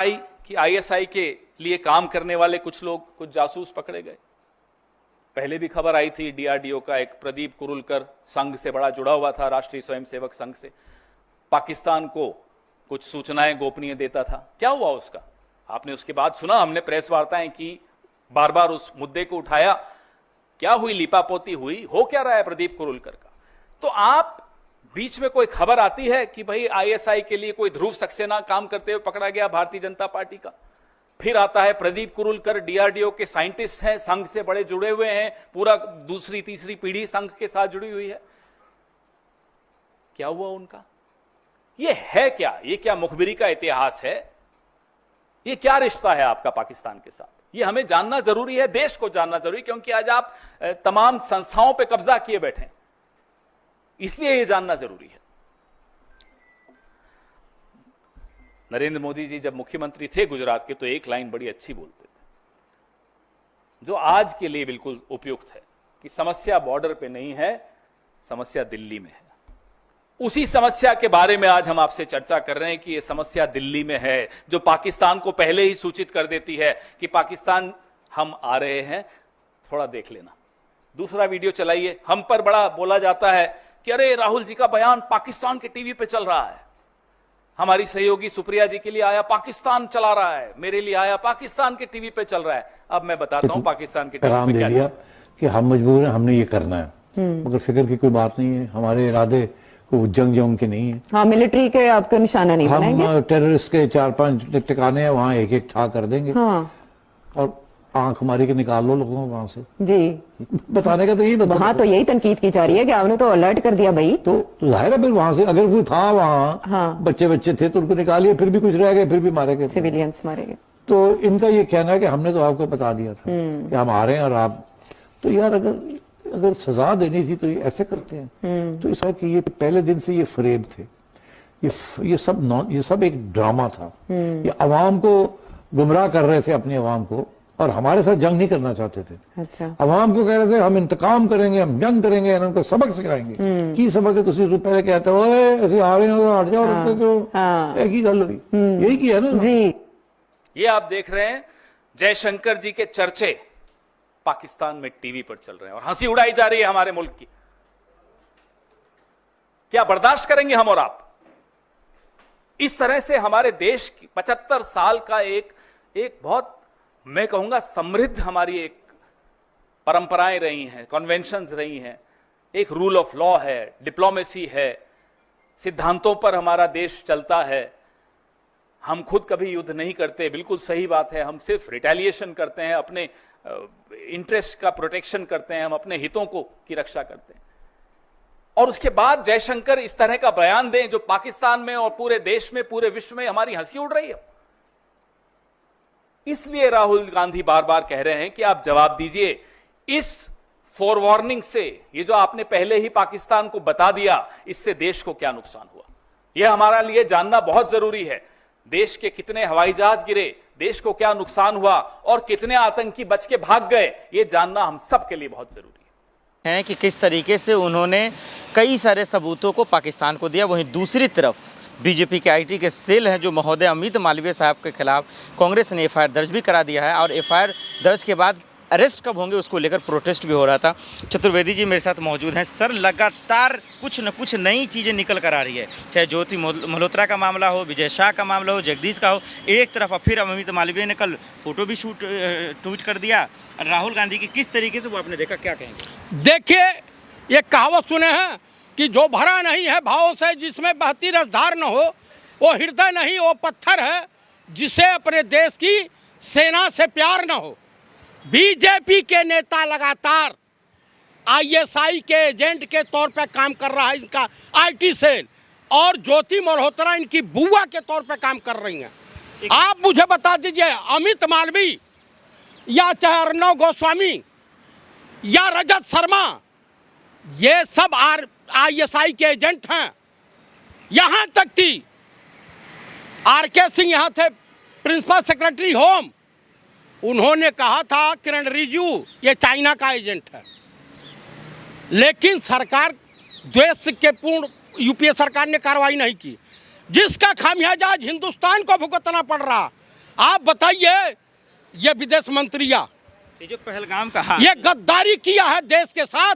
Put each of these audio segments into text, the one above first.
कि आईएसआई के लिए काम करने वाले कुछ लोग, कुछ जासूस पकड़े गए। पहले भी खबर आई थी, डीआरडीओ का एक प्रदीप कुरुलकर संघ से बड़ा जुड़ा हुआ था, राष्ट्रीय स्वयंसेवक संघ से, पाकिस्तान को कुछ सूचनाएं गोपनीय देता था। क्या हुआ उसका? आपने उसके बाद सुना, हमने प्रेस वार्ताएं की, बार बार उस मुद्दे को उठाया। क्या हुई? लिपापोती हुई? हो क्या रहा है प्रदीप कुरुलकर का? तो आप बीच में कोई खबर आती है कि भाई आईएसआई के लिए कोई ध्रुव सक्सेना काम करते हुए पकड़ा गया भारतीय जनता पार्टी का, फिर आता है प्रदीप कुरुलकर डीआरडीओ के साइंटिस्ट हैं, संघ से बड़े जुड़े हुए हैं, पूरा दूसरी तीसरी पीढ़ी संघ के साथ जुड़ी हुई है। क्या हुआ उनका? ये है क्या? ये क्या मुखबिरी का इतिहास है? ये क्या रिश्ता है आपका पाकिस्तान के साथ? ये हमें जानना जरूरी है, देश को जानना जरूरी, क्योंकि आज आप तमाम संस्थाओं पे कब्जा किए बैठे हैं, इसलिए ये जानना जरूरी है। नरेंद्र मोदी जी जब मुख्यमंत्री थे गुजरात के, तो एक लाइन बड़ी अच्छी बोलते थे, जो आज के लिए बिल्कुल उपयुक्त है, कि समस्या बॉर्डर पे नहीं है, समस्या दिल्ली में है। उसी समस्या के बारे में आज हम आपसे चर्चा कर रहे हैं कि यह समस्या दिल्ली में है, जो पाकिस्तान को पहले ही सूचित कर देती है कि पाकिस्तान हम आ रहे हैं, थोड़ा देख लेना। दूसरा वीडियो चलाइए। हम पर बड़ा बोला जाता है कि अरे राहुल जी का बयान पाकिस्तान के टीवी पे चल रहा है, हमारी सहयोगी सुप्रिया जी के लिए आया पाकिस्तान चला रहा है, मेरे लिए आया पाकिस्तान के टीवी पे चल रहा है। अब मैं बताता हूं पाकिस्तान के टीवी पे क्या दिया कि हम मजबूर हैं, हमने ये करना है, मगर फिक्र की कोई बात नहीं है, हमारे इरादे को जंग के नहीं है। हाँ, मिलिट्री के आपके निशाना नहीं बनाएंगे, हम टेररिस्ट के 4-5 ठिकाने हैं, वहाँ एक एक ठा कर देंगे। हाँ। और आंख मारी के निकाल लो लोगों को वहां से। जी, बताने का तो यही वहाँ तो यही तनकीद की जा रही है कि आपने तो अलर्ट कर दिया भाई। तो जाहिर है फिर वहां से अगर कोई था वहाँ, हाँ। बच्चे थे तो उनको निकालिए, फिर भी कुछ रह गए, फिर भी मारे गए, सिविलियंस मारे गए। तो इनका ये कहना है कि हमने तो आपको बता दिया था कि हम आ रहे हैं और आप, तो यार अगर सजा देनी थी तो ये ऐसे करते हैं। तो इसका कि ये पहले दिन से ये फरेब थे, ये सब एक ड्रामा था। ये अवाम को गुमराह कर रहे थे, अपनी अवाम को, और हमारे साथ जंग नहीं करना चाहते थे। अच्छा। अवाम को कह रहे थे हम इंतकाम करेंगे, हम जंग करेंगे, उनको सबक सिखाएंगे। की सबक है? तुम पहले कहते हो ऐसे आ रहे हो, हट जाओ, रखते क्यों? एक ही गल हुई, यही किया ना जी। ये आप देख रहे हैं, जयशंकर जी के चर्चे पाकिस्तान में टीवी पर चल रहे हैं और हंसी उड़ाई जा रही है हमारे मुल्क की। क्या बर्दाश्त करेंगे हम और आप? इस तरह से हमारे देश की 75 साल का एक बहुत, मैं कहूंगा, समृद्ध हमारी एक परंपराएं रही हैं, कन्वेंशंस रही हैं, एक रूल ऑफ लॉ है, डिप्लोमेसी है, सिद्धांतों पर हमारा देश चलता है। हम खुद कभी युद्ध नहीं करते, बिल्कुल सही बात है, हम सिर्फ रिटेलिएशन करते हैं, अपने इंटरेस्ट का प्रोटेक्शन करते हैं, हम अपने हितों की रक्षा करते हैं। और उसके बाद जयशंकर इस तरह का बयान दें जो पाकिस्तान में और पूरे देश में, पूरे विश्व में हमारी हंसी उड़ रही है। इसलिए राहुल गांधी बार बार कह रहे हैं कि आप जवाब दीजिए इस फोरवार्निंग से, ये जो आपने पहले ही पाकिस्तान को बता दिया, इससे देश को क्या नुकसान हुआ, यह हमारा लिए जानना बहुत जरूरी है। देश के कितने हवाई जहाज गिरे, देश को क्या नुकसान हुआ और कितने आतंकी बच के भाग गए, यह जानना हम सब के लिए बहुत जरूरी है कि किस तरीके से उन्होंने कई सारे सबूतों को पाकिस्तान को दिया। वहीं दूसरी तरफ बीजेपी के आईटी के सेल हैं जो महोदय अमित मालवीय साहब के खिलाफ कांग्रेस ने एफआईआर दर्ज भी करा दिया है, और एफआईआर दर्ज के बाद अरेस्ट कब होंगे उसको लेकर प्रोटेस्ट भी हो रहा था। चतुर्वेदी जी मेरे साथ मौजूद हैं। सर, लगातार कुछ न कुछ नई चीज़ें निकल कर आ रही है, चाहे ज्योति मल्होत्रा का मामला हो, विजय शाह का मामला हो, जगदीश का हो, एक तरफ फिर अमित मालवीय ने कल फोटो भी ट्वीट कर दिया। राहुल गांधी की किस तरीके से वो आपने देखा, क्या कहेंगे? देखिए, ये कहावत सुने हैं कि जो भरा नहीं है भावों से, जिसमें बहती रसधार न हो, वो हृदय नहीं, वो पत्थर है, जिसे अपने देश की सेना से प्यार न हो। बीजेपी के नेता लगातार आईएसआई के एजेंट के तौर पर काम कर रहा है इनका आईटी सेल, और ज्योति मल्होत्रा इनकी बुआ के तौर पर काम कर रही हैं। आप मुझे बता दीजिए, अमित मालवीय या चाहे अर्णव गोस्वामी या रजत शर्मा, ये सब आईएसआई के एजेंट हैं। यहाँ तक कि आरके सिंह यहाँ थे प्रिंसिपल सेक्रेटरी होम, उन्होंने कहा था किरण रिजिजू ये चाइना का एजेंट है, लेकिन सरकार द्वेष के पूर्ण यूपीए सरकार ने कार्रवाई नहीं की, जिसका खामियाजा आज हिंदुस्तान को भुगतना पड़ रहा। आप बताइए, ये विदेश मंत्रिया ये जो पहलगाम का, हाँ, ये गद्दारी किया है देश के साथ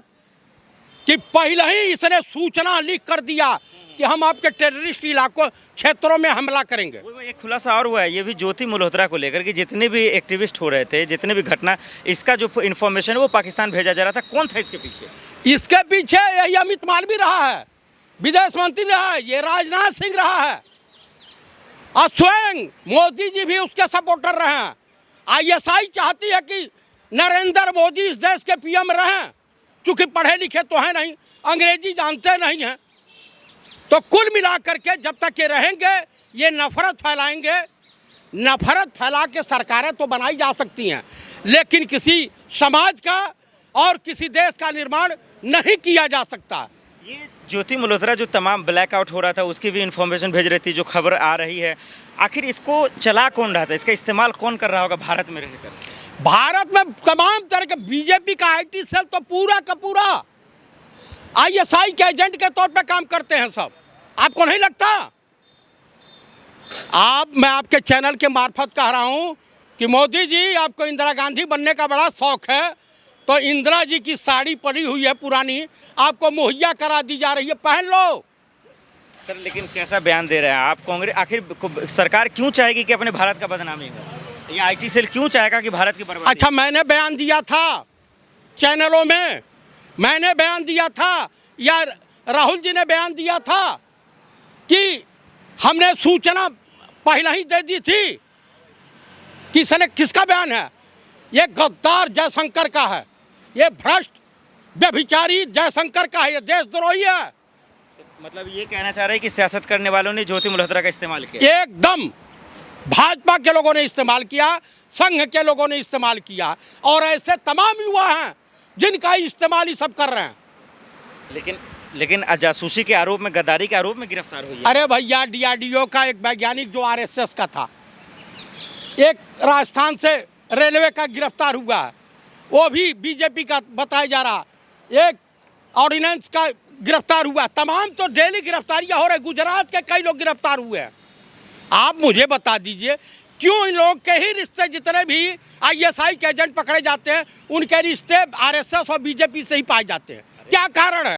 कि पहले ही इसने सूचना लीक कर दिया कि हम आपके टेररिस्ट इलाकों क्षेत्रों में हमला करेंगे। वो एक खुलासा और हुआ है ये भी ज्योति मल्होत्रा को लेकर कि जितने भी एक्टिविस्ट हो रहे थे, जितने भी घटना, इसका जो इन्फॉर्मेशन है वो पाकिस्तान भेजा जा रहा था। कौन था इसके पीछे? इसके पीछे यही अमित मालवीय रहा है, विदेश मंत्री रहा है, ये राजनाथ सिंह रहा है, और स्वयं मोदी जी भी उसके सपोर्टर रहे हैं। ISI चाहती है कि नरेंद्र मोदी इस देश के PM रहें, क्योंकि पढ़े लिखे तो हैं नहीं, अंग्रेजी जानते नहीं हैं। तो कुल मिलाकर के जब तक ये रहेंगे ये नफरत फैलाएंगे। नफरत फैला के सरकारें तो बनाई जा सकती हैं, लेकिन किसी समाज का और किसी देश का निर्माण नहीं किया जा सकता। ये ज्योति मल्होत्रा जो तमाम ब्लैकआउट हो रहा था उसकी भी इन्फॉर्मेशन भेज रही थी, जो खबर आ रही है, आखिर इसको चला कौन रहा था? इसका इस्तेमाल कौन कर रहा होगा भारत में रहकर? भारत में तमाम तरह के बीजेपी का IT सेल तो पूरा का पूरा ISI के एजेंट के तौर पे काम करते हैं सब। आपको नहीं लगता? मैं आपके चैनल के मार्फत कह रहा हूं कि मोदी जी, आपको इंदिरा गांधी बनने का बड़ा शौक है, तो इंदिरा जी की साड़ी पड़ी हुई है पुरानी, आपको मुहैया करा दी जा रही है, पहन लो। सर लेकिन कैसा बयान दे रहे हैं आप? कांग्रेस आखिर सरकार क्यों चाहेगी कि अपने भारत का बदनामी हो? ये IT सेल क्यों चाहेगा कि भारत की बर्बादी? अच्छा, मैंने बयान दिया था चैनलों में, मैंने बयान दिया था या राहुल जी ने बयान दिया था कि हमने सूचना पहले ही दे दी थी। किसका बयान है? ये गद्दार जयशंकर का है, ये भ्रष्ट व्यभिचारी जयशंकर का है, ये देशद्रोही है। मतलब ये कहना चाह रहे हैं कि सियासत करने वालों ने ज्योति मल्होत्रा का इस्तेमाल किया? एकदम भाजपा के लोगों ने इस्तेमाल किया, संघ के लोगों ने इस्तेमाल किया, और ऐसे तमाम युवा हैं जिनका इस्तेमाल ही सब कर रहे हैं। लेकिन जासूसी के आरोप में, गद्दारी के आरोप में गिरफ्तार हुई है। अरे भैया, DRDO का एक वैज्ञानिक जो RSS का था, एक राजस्थान से रेलवे का गिरफ्तार हुआ है, वो भी बीजेपी का बताया जा रहा, एक ऑर्डिनेंस का गिरफ्तार हुआ, तमाम तो डेली गिरफ्तारियां हो रही। गुजरात के कई लोग गिरफ्तार हुए हैं। आप मुझे बता दीजिए, क्यों इन लोग के ही रिश्ते, जितने भी ISI के एजेंट पकड़े जाते हैं, उनके रिश्ते RSS और बीजेपी से ही पाए जाते हैं? क्या कारण है?